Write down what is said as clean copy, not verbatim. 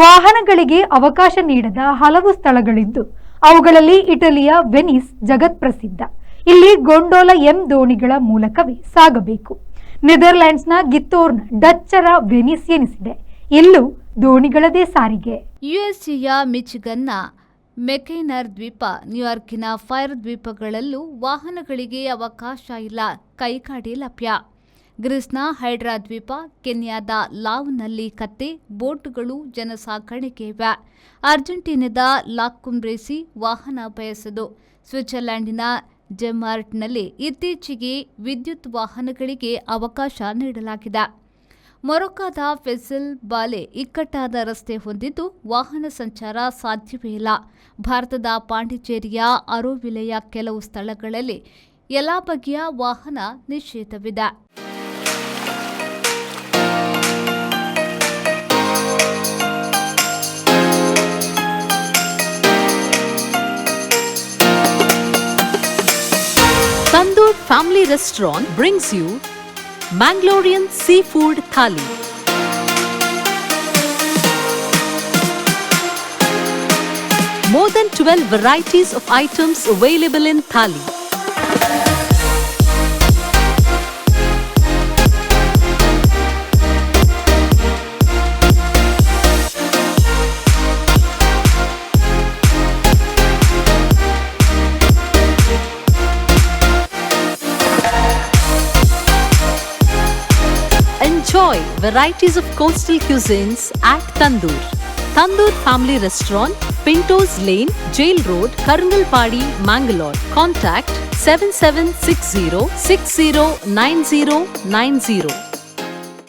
ವಾಹನಗಳಿಗೆ ಅವಕಾಶ ನೀಡದ ಹಲವು ಸ್ಥಳಗಳಿದ್ದು ಅವುಗಳಲ್ಲಿ ಇಟಲಿಯ ವೆನಿಸ್ ಜಗತ್ ಪ್ರಸಿದ್ಧ. ಇಲ್ಲಿ ಗೊಂಡೋಲ ಎಂ ದೋಣಿಗಳ ಮೂಲಕವೇ ಸಾಗಬೇಕು. ನೆದರ್ಲ್ಯಾಂಡ್ಸ್ನ ಗಿತ್ತೋರ್ನ್ ಡಚ್ಚರ ವೆನಿಸ್ ಎನಿಸಿದೆ. ಇಲ್ಲೂ ದೋಣಿಗಳದೇ ಸಾರಿಗೆ. ಯುಎಸ್ಎಯ ಮಿಚಿಗನ್ನ ಮೆಕೈನರ್ ದ್ವೀಪ, ನ್ಯೂಯಾರ್ಕಿನ ಫೈರ್ ದ್ವೀಪಗಳಲ್ಲೂ ವಾಹನಗಳಿಗೆ ಅವಕಾಶ ಇಲ್ಲ, ಕೈಗಾಡಿ ಲಭ್ಯ. ಗ್ರೀಸ್ನ ಹೈಡ್ರಾ ದ್ವೀಪ, ಕೆನ್ಯಾದ ಲಾವ್ನಲ್ಲಿ ಕತ್ತೆ, ಬೋಟ್ಗಳು ಜನಸಾಗಣೆಗೆ ಇವೆ. ಅರ್ಜೆಂಟೀನಾದ ಲಾಕುಂಬ್ರೇಸಿ ವಾಹನ ಬಯಸದು. ಸ್ವಿಟ್ಜರ್ಲೆಂಡಿನ ಡೆಮಾರ್ಟ್ನಲ್ಲಿ ಇತ್ತೀಚೆಗೆ ವಿದ್ಯುತ್ ವಾಹನಗಳಿಗೆ ಅವಕಾಶ ನೀಡಲಾಗಿದೆ. ಮೊರೊಕ್ಕೋದ ಫೆಸಲ್ ಬಾಲೆ ಇಕ್ಕಟ್ಟಾದ ರಸ್ತೆ ಹೊಂದಿದ್ದು ವಾಹನ ಸಂಚಾರ ಸಾಧ್ಯವೇ ಇಲ್ಲ. ಭಾರತದ ಪಾಂಡಿಚೇರಿಯ ಅರೋವಿಲೆಯ ಕೆಲವು ಸ್ಥಳಗಳಲ್ಲಿ ಎಲ್ಲ ಬಗೆಯ ವಾಹನ ನಿಷೇಧವಿದೆ. Tandoor Family Restaurant brings you Mangalorean Seafood Thali. More than 12 varieties of items available in Thali. Enjoy varieties of coastal cuisines at Tandoor. Tandoor Family Restaurant, Pintos Lane, Jail Road, Karangalpadi, Mangalore. Contact 7760 609090.